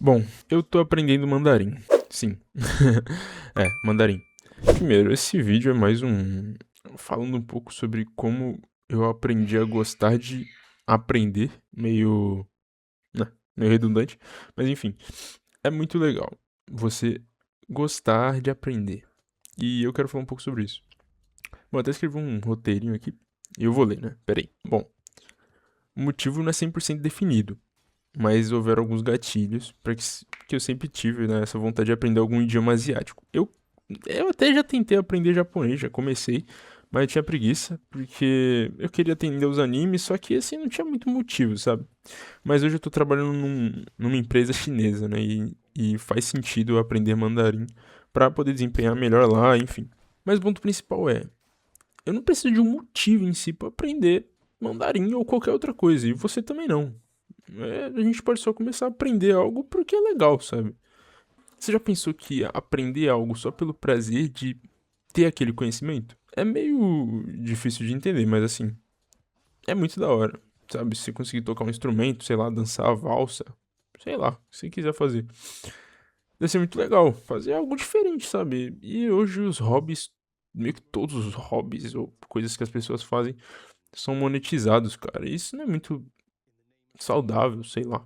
Bom, eu tô aprendendo mandarim. Sim. Mandarim. Primeiro, esse vídeo é mais falando um pouco sobre como eu aprendi a gostar de aprender, meio redundante, mas enfim, é muito legal você gostar de aprender. E eu quero falar um pouco sobre isso. Bom, até escrevi um roteirinho aqui e eu vou ler, né? Peraí. Bom, o motivo não é 100% definido, mas houveram alguns gatilhos para que eu sempre tive, né, essa vontade de aprender algum idioma asiático. Eu até já tentei aprender japonês, já comecei, mas eu tinha preguiça, porque eu queria entender os animes, só que assim não tinha muito motivo, sabe? Mas hoje eu tô trabalhando numa empresa chinesa, né, e faz sentido eu aprender mandarim para poder desempenhar melhor lá, enfim. Mas o ponto principal é, eu não preciso de um motivo em si para aprender mandarim ou qualquer outra coisa, e você também não. A gente pode só começar a aprender algo porque é legal, sabe? Você já pensou que aprender algo só pelo prazer de ter aquele conhecimento? É meio difícil de entender, mas assim, é muito da hora, sabe? Se conseguir tocar um instrumento, sei lá, dançar, valsa, sei lá, o que você quiser fazer. Deve ser muito legal, fazer algo diferente, sabe? E hoje os hobbies, meio que todos os hobbies ou coisas que as pessoas fazem são monetizados, cara. E isso não é muito saudável, sei lá.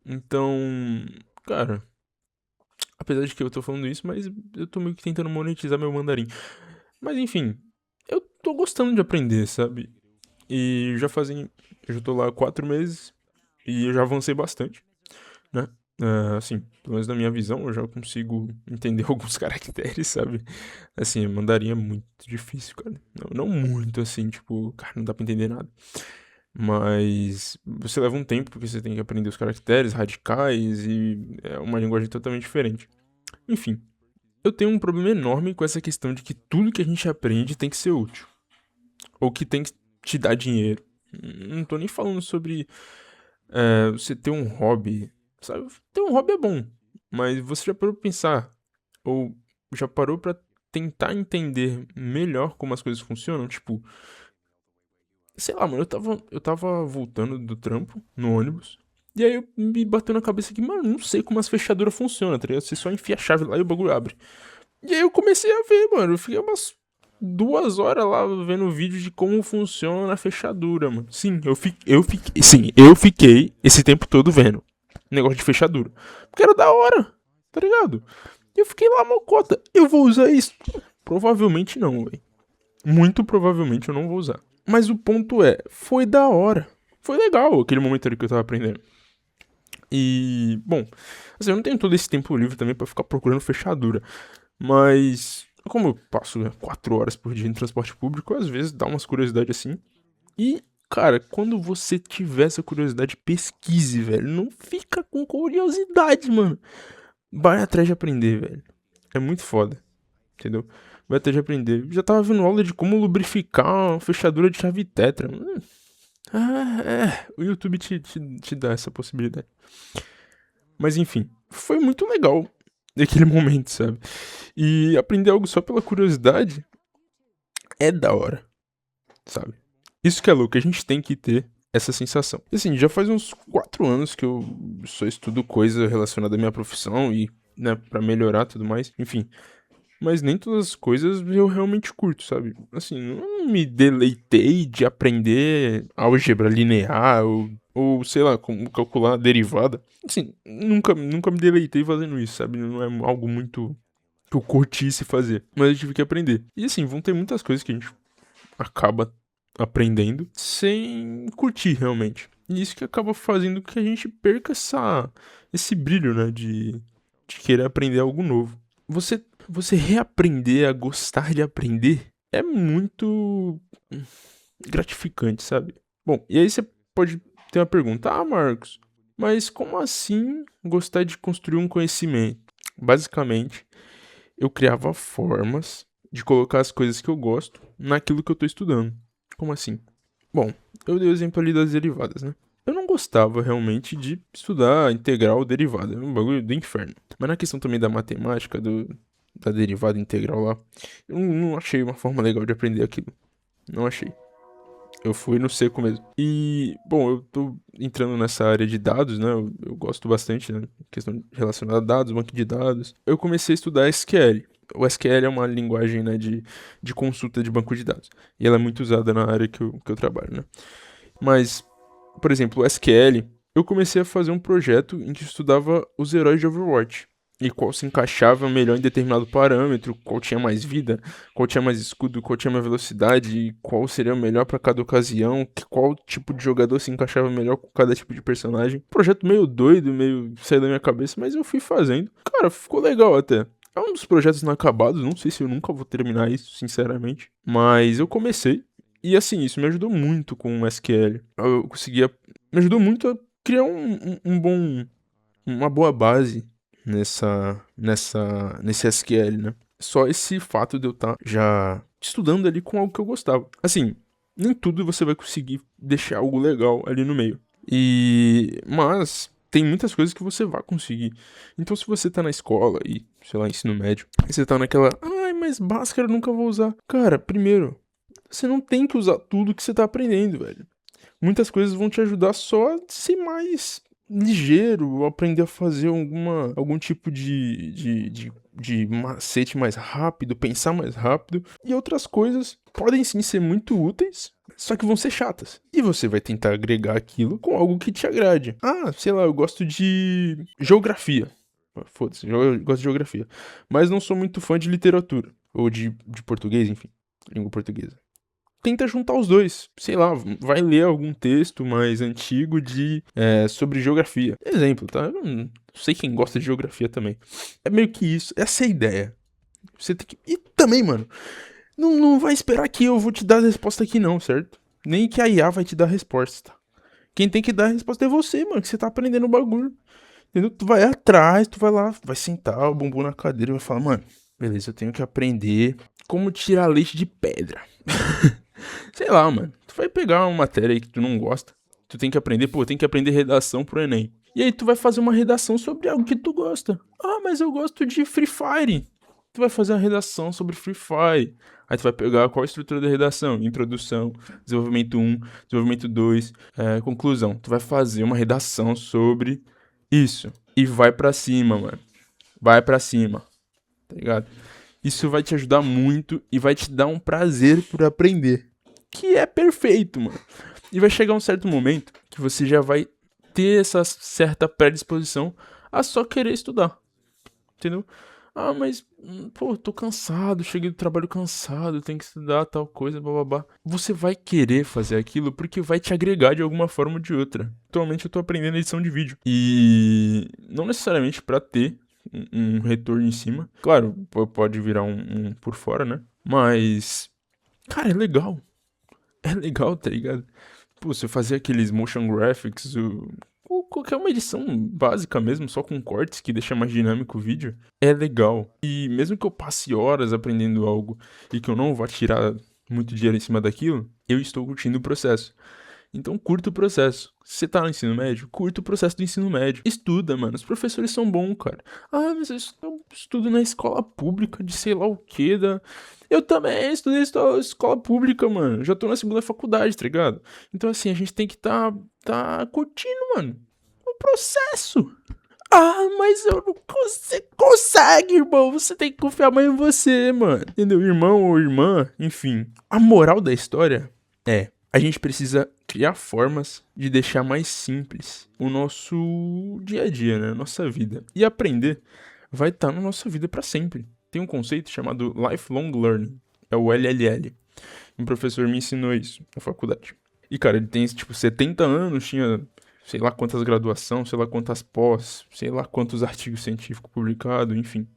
Então, cara, apesar de que eu tô falando isso, mas eu tô meio que tentando monetizar meu mandarim. Mas enfim, eu tô gostando de aprender, sabe? E já fazem. Eu já tô lá há 4 meses e eu já avancei bastante, né? Assim, pelo menos na minha visão, eu já consigo entender alguns caracteres, sabe? Assim, mandarim é muito difícil, cara. Não muito assim, tipo, cara, não dá pra entender nada. Mas você leva um tempo porque você tem que aprender os caracteres radicais e é uma linguagem totalmente diferente. Enfim, eu tenho um problema enorme com essa questão de que tudo que a gente aprende tem que ser útil. Ou que tem que te dar dinheiro. Não tô nem falando sobre você ter um hobby. Sabe? Ter um hobby é bom. Mas você já parou pra pensar? Ou já parou pra tentar entender melhor como as coisas funcionam? Tipo, sei lá, mano, eu tava voltando do trampo no ônibus. E aí eu me bateu na cabeça que, mano, não sei como as fechaduras funcionam, tá ligado? Você só enfia a chave lá e o bagulho abre. E aí eu comecei a ver, mano. Eu fiquei umas 2 horas lá vendo vídeo de como funciona a fechadura, mano. Sim, eu fiquei esse tempo todo vendo negócio de fechadura. Porque era da hora, tá ligado? E eu fiquei lá, mocota. Eu vou usar isso? Provavelmente não, velho. Muito provavelmente eu não vou usar. Mas o ponto é, foi da hora. Foi legal aquele momento ali que eu tava aprendendo. E, bom, assim, eu não tenho todo esse tempo livre também pra ficar procurando fechadura. Mas, como eu passo, né, 4 horas por dia em transporte público, às vezes dá umas curiosidades assim. E, cara, quando você tiver essa curiosidade, pesquise, velho. Não fica com curiosidade, mano. Vai atrás de aprender, velho. É muito foda, entendeu? Vai atrás de aprender. Já tava vendo aula de como lubrificar uma fechadura de chave tetra. O YouTube te dá essa possibilidade. Mas enfim, foi muito legal naquele momento, sabe? E aprender algo só pela curiosidade é da hora, sabe? Isso que é louco, a gente tem que ter essa sensação. E assim, já faz uns 4 anos que eu só estudo coisa relacionada à minha profissão e, né, pra melhorar tudo mais, enfim. Mas nem todas as coisas eu realmente curto, sabe? Assim, não me deleitei de aprender álgebra linear ou sei lá, como calcular a derivada. Assim, nunca me deleitei fazendo isso, sabe? Não é algo muito que eu curtisse fazer. Mas eu tive que aprender. E assim, vão ter muitas coisas que a gente acaba aprendendo sem curtir realmente. E isso que acaba fazendo com que a gente perca esse brilho, né? De querer aprender algo novo. Você reaprender a gostar de aprender é muito gratificante, sabe? Bom, e aí você pode ter uma pergunta: Ah, Marcos, mas como assim gostar de construir um conhecimento? Basicamente, eu criava formas de colocar as coisas que eu gosto naquilo que eu tô estudando. Como assim? Bom, eu dei o exemplo ali das derivadas, né? Eu não gostava realmente de estudar integral derivada, é um bagulho do inferno. Mas na questão também da matemática, da derivada integral lá, eu não achei uma forma legal de aprender aquilo. Não achei. Eu fui no seco mesmo. E, bom, eu tô entrando nessa área de dados, né? Eu gosto bastante, né? Questão relacionada a dados, banco de dados. Eu comecei a estudar SQL. O SQL é uma linguagem, né, de consulta de banco de dados. E ela é muito usada na área que eu trabalho, né? Mas, por exemplo, o SQL, eu comecei a fazer um projeto em que estudava os heróis de Overwatch. E qual se encaixava melhor em determinado parâmetro, qual tinha mais vida, qual tinha mais escudo, qual tinha mais velocidade, e qual seria o melhor pra cada ocasião, qual tipo de jogador se encaixava melhor com cada tipo de personagem. Projeto meio doido, meio saiu da minha cabeça, mas eu fui fazendo. Cara, ficou legal até. É um dos projetos inacabados, não sei se eu nunca vou terminar isso, sinceramente. Mas eu comecei. E assim, isso me ajudou muito com o SQL. Eu conseguia. Me ajudou muito a criar uma boa base nesse SQL, né? Só esse fato de eu estar já estudando ali com algo que eu gostava. Assim, nem tudo você vai conseguir deixar algo legal ali no meio. Mas tem muitas coisas que você vai conseguir. Então, se você tá na escola e, sei lá, ensino médio, e você tá naquela, ai, mas Bhaskara eu nunca vou usar. Cara, primeiro, você não tem que usar tudo que você tá aprendendo, velho. Muitas coisas vão te ajudar só a ser mais ligeiro, aprender a fazer algum tipo de macete mais rápido, pensar mais rápido. E outras coisas podem sim ser muito úteis, só que vão ser chatas. E você vai tentar agregar aquilo com algo que te agrade. Ah, sei lá, eu gosto de geografia. Foda-se, eu gosto de geografia. Mas não sou muito fã de literatura. Ou de português, enfim, língua portuguesa. Tenta juntar os dois. Sei lá, vai ler algum texto mais antigo sobre geografia. Exemplo, tá? Eu não sei quem gosta de geografia também. É meio que isso. Essa é a ideia. Você tem que. E também, mano, não vai esperar que eu vou te dar a resposta aqui, não, certo? Nem que a IA vai te dar a resposta. Quem tem que dar a resposta é você, mano, que você tá aprendendo o bagulho. Entendeu? Tu vai atrás, tu vai lá, vai sentar o bumbum na cadeira e vai falar, mano, beleza, eu tenho que aprender como tirar leite de pedra. Sei lá, mano. Tu vai pegar uma matéria aí que tu não gosta. Tu tem que aprender, pô, tem que aprender redação pro Enem. E aí tu vai fazer uma redação sobre algo que tu gosta. Ah, mas eu gosto de Free Fire. Tu vai fazer uma redação sobre Free Fire. Aí tu vai pegar qual a estrutura da redação? Introdução, desenvolvimento 1, desenvolvimento 2, conclusão. Tu vai fazer uma redação sobre isso. E vai pra cima, mano. Vai pra cima. Tá ligado? Isso vai te ajudar muito e vai te dar um prazer por aprender. Que é perfeito, mano. E vai chegar um certo momento que você já vai ter essa certa predisposição a só querer estudar. Entendeu? Ah, mas, pô, tô cansado, cheguei do trabalho cansado, tenho que estudar tal coisa, bababá. Você vai querer fazer aquilo porque vai te agregar de alguma forma ou de outra. Atualmente eu tô aprendendo edição de vídeo. E não necessariamente pra ter um retorno em cima. Claro, pode virar um por fora, né? Mas, cara, é legal. É legal, tá ligado? Pô, você fazer aqueles motion graphics, ou qualquer uma edição básica mesmo, só com cortes que deixa mais dinâmico o vídeo, é legal. E mesmo que eu passe horas aprendendo algo e que eu não vá tirar muito dinheiro em cima daquilo, eu estou curtindo o processo. Então curta o processo. Se você tá no ensino médio, curta o processo do ensino médio. Estuda, mano. Os professores são bons, cara. Ah, mas eu estudo na escola pública de sei lá o quê. Eu também estudei escola pública, mano. Já tô na segunda faculdade, tá ligado? Então assim, a gente tem que tá curtindo, mano, o processo. Ah, mas eu não consigo. Consegue, irmão. Você tem que confiar mais em você, mano. Entendeu? Irmão ou irmã, enfim. A moral da história é: a gente precisa criar formas de deixar mais simples o nosso dia a dia, né? Nossa vida. E aprender vai estar na nossa vida para sempre. Tem um conceito chamado Lifelong Learning. É o LLL. Um professor me ensinou isso na faculdade. E, cara, ele tem, tipo, 70 anos, tinha sei lá quantas graduações, sei lá quantas pós, sei lá quantos artigos científicos publicados, enfim.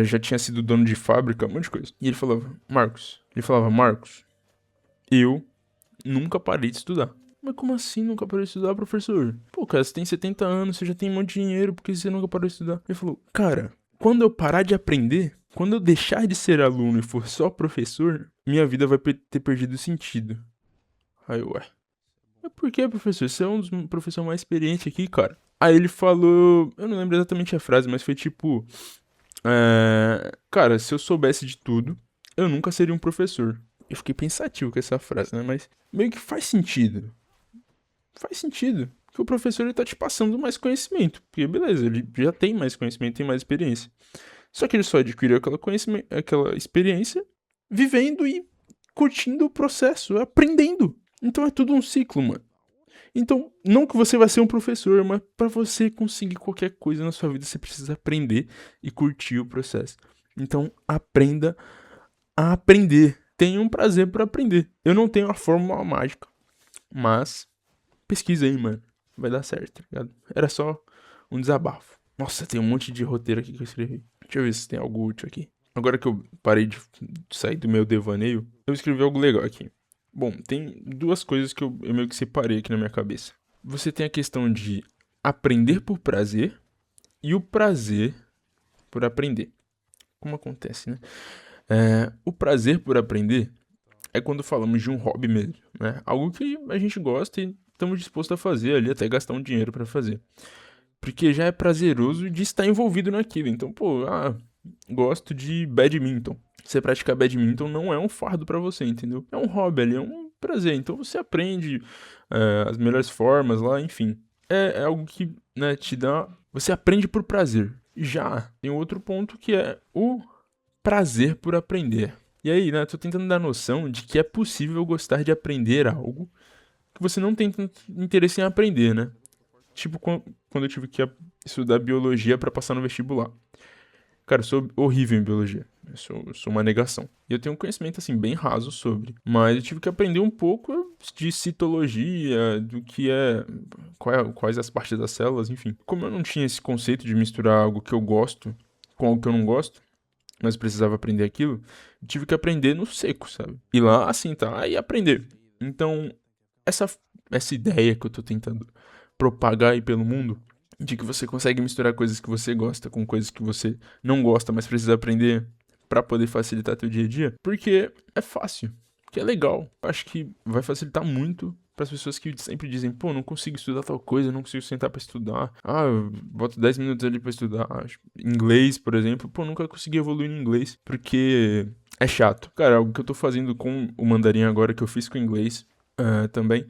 Já tinha sido dono de fábrica, um monte de coisa. E ele falava, Marcos, eu nunca parei de estudar. Mas como assim nunca parei de estudar, professor? Pô, cara, você tem 70 anos, você já tem um monte de dinheiro, por que você nunca parou de estudar? Ele falou, cara, quando eu parar de aprender, quando eu deixar de ser aluno e for só professor, minha vida vai ter perdido sentido. Aí, ué. Mas por que, professor? Você é um dos professores mais experientes aqui, cara. Aí ele falou, eu não lembro exatamente a frase, mas foi tipo, cara, se eu soubesse de tudo, eu nunca seria um professor. Eu fiquei pensativo com essa frase, né? Mas meio que faz sentido. Faz sentido. Que o professor ele tá te passando mais conhecimento. Porque, beleza, ele já tem mais conhecimento, tem mais experiência. Só que ele só adquiriu aquela conhecimento, aquela experiência vivendo e curtindo o processo, aprendendo. Então é tudo um ciclo, mano. Então, não que você vai ser um professor, mas para você conseguir qualquer coisa na sua vida, você precisa aprender e curtir o processo. Então, aprenda a aprender. Tenha um prazer por aprender. Eu não tenho a fórmula mágica, mas pesquisa aí, mano. Vai dar certo, tá ligado? Era só um desabafo. Nossa, tem um monte de roteiro aqui que eu escrevi. Deixa eu ver se tem algo útil aqui. Agora que eu parei de sair do meu devaneio, eu escrevi algo legal aqui. Bom, tem duas coisas que eu meio que separei aqui na minha cabeça. Você tem a questão de aprender por prazer e o prazer por aprender. Como acontece, né? O prazer por aprender é quando falamos de um hobby mesmo, né? Algo que a gente gosta e estamos dispostos a fazer ali, até gastar um dinheiro pra fazer. Porque já é prazeroso de estar envolvido naquilo. Então, pô, gosto de badminton. Você praticar badminton não é um fardo pra você, entendeu? É um hobby ali, é um prazer. Então você aprende as melhores formas lá, enfim. É algo que, né, te dá... Você aprende por prazer. Já tem outro ponto que é o prazer por aprender. E aí, né, tô tentando dar noção de que é possível gostar de aprender algo que você não tem tanto interesse em aprender, né? Tipo, quando eu tive que estudar biologia pra passar no vestibular. Cara, eu sou horrível em biologia. Eu sou uma negação. E eu tenho um conhecimento, assim, bem raso sobre. Mas eu tive que aprender um pouco de citologia, do que quais as partes das células, enfim. Como eu não tinha esse conceito de misturar algo que eu gosto com algo que eu não gosto, mas precisava aprender aquilo, eu tive que aprender no seco, sabe? Ir lá, assim, tá? E aprender. Então, essa ideia que eu tô tentando propagar aí pelo mundo, de que você consegue misturar coisas que você gosta com coisas que você não gosta, mas precisa aprender pra poder facilitar teu dia a dia, porque é fácil, que é legal. Acho que vai facilitar muito para as pessoas que sempre dizem, pô, não consigo estudar tal coisa, não consigo sentar pra estudar. Eu boto 10 minutos ali pra estudar. Inglês, por exemplo, pô, nunca consegui evoluir no inglês, porque é chato. Cara, algo que eu tô fazendo com o mandarim agora, que eu fiz com o inglês também,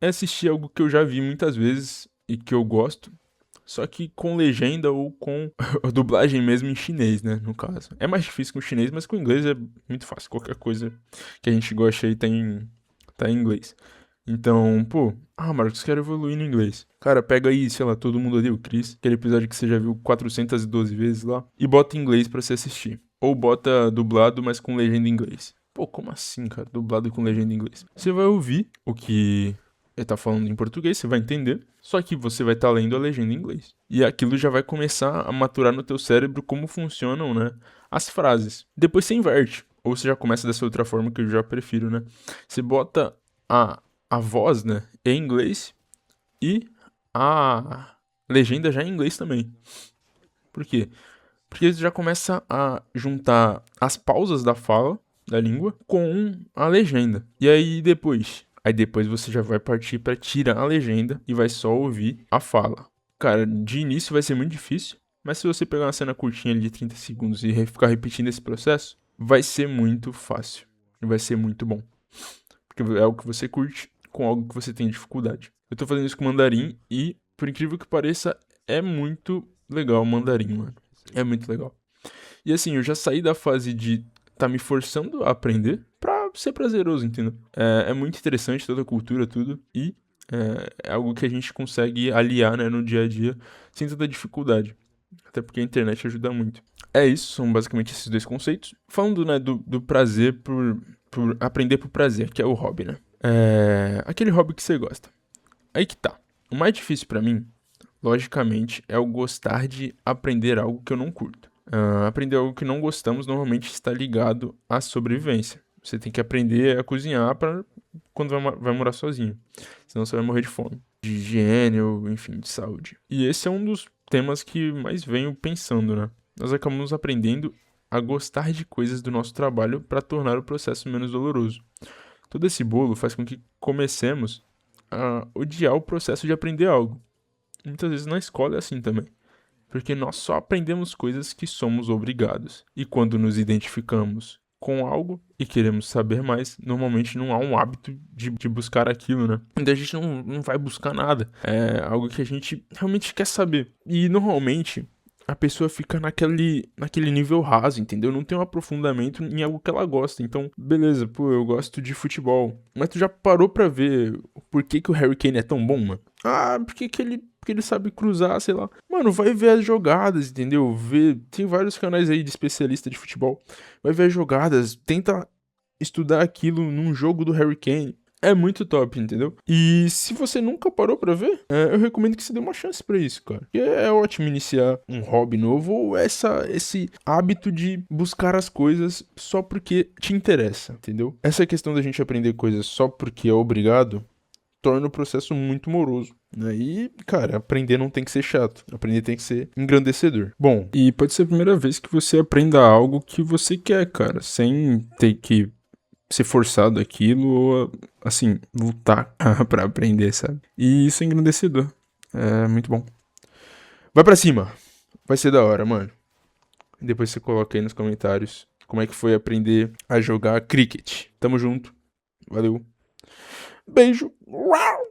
é assistir algo que eu já vi muitas vezes e que eu gosto, só que com legenda ou com a dublagem mesmo em chinês, né, no caso. É mais difícil com o chinês, mas com o inglês é muito fácil. Qualquer coisa que a gente gosta aí tá em inglês. Então, pô, Marcos, quero evoluir no inglês. Cara, pega aí, sei lá, Todo Mundo Odeia o Chris, aquele episódio que você já viu 412 vezes lá, e bota em inglês pra você assistir. Ou bota dublado, mas com legenda em inglês. Pô, como assim, cara? Dublado com legenda em inglês. Você vai ouvir o que ele tá falando em português, você vai entender, só que você vai estar lendo a legenda em inglês. E aquilo já vai começar a maturar no teu cérebro como funcionam, né, as frases. Depois você inverte, ou você já começa dessa outra forma que eu já prefiro, né? Você bota a voz, né, em inglês e a legenda já em inglês também. Por quê? Porque você já começa a juntar as pausas da fala, da língua, com a legenda. E aí depois? Aí depois você já vai partir para tirar a legenda e vai só ouvir a fala. Cara, de início vai ser muito difícil, mas se você pegar uma cena curtinha ali de 30 segundos e ficar repetindo esse processo, vai ser muito fácil. E vai ser muito bom. Porque é algo que você curte com algo que você tem dificuldade. Eu tô fazendo isso com mandarim e, por incrível que pareça, é muito legal o mandarim, mano. É muito legal. E assim, eu já saí da fase de tá me forçando a aprender pra ser prazeroso, entendeu? É muito interessante toda a cultura, tudo. E é algo que a gente consegue aliar, né, no dia a dia sem tanta dificuldade. Até porque a internet ajuda muito. É isso, são basicamente esses dois conceitos. Falando, né, do prazer por aprender por prazer, que é o hobby, né? Aquele hobby que você gosta. Aí que tá. O mais difícil pra mim, logicamente, é o gostar de aprender algo que eu não curto. Aprender algo que não gostamos normalmente está ligado à sobrevivência. Você tem que aprender a cozinhar para quando vai morar sozinho. Senão você vai morrer de fome. De higiene ou, enfim, de saúde. E esse é um dos temas que mais venho pensando, né? Nós acabamos aprendendo a gostar de coisas do nosso trabalho para tornar o processo menos doloroso. Todo esse bolo faz com que comecemos a odiar o processo de aprender algo. Muitas vezes na escola é assim também. Porque nós só aprendemos coisas que somos obrigados. E quando nos identificamos com algo e queremos saber mais, normalmente não há um hábito de buscar aquilo, né? Então a gente não vai buscar nada. É algo que a gente realmente quer saber. E normalmente a pessoa fica naquele nível raso, entendeu? Não tem um aprofundamento em algo que ela gosta. Então, beleza, pô, eu gosto de futebol. Mas tu já parou pra ver por que o Harry Kane é tão bom, mano? Ah, porque ele sabe cruzar, sei lá. Mano, vai ver as jogadas, entendeu? Tem vários canais aí de especialista de futebol. Vai ver as jogadas, tenta estudar aquilo num jogo do Harry Kane. É muito top, entendeu? E se você nunca parou pra ver, eu recomendo que você dê uma chance pra isso, cara. Porque é ótimo iniciar um hobby novo ou esse hábito de buscar as coisas só porque te interessa, entendeu? Essa questão da gente aprender coisas só porque é obrigado torna o processo muito moroso, né? E, cara, aprender não tem que ser chato. Aprender tem que ser engrandecedor. Bom, e pode ser a primeira vez que você aprenda algo que você quer, cara, sem ter que ser forçado aquilo ou, assim, lutar pra aprender, sabe? E isso é engrandecedor. É muito bom. Vai pra cima. Vai ser da hora, mano. Depois você coloca aí nos comentários como é que foi aprender a jogar cricket. Tamo junto. Valeu. Beijo. Uau!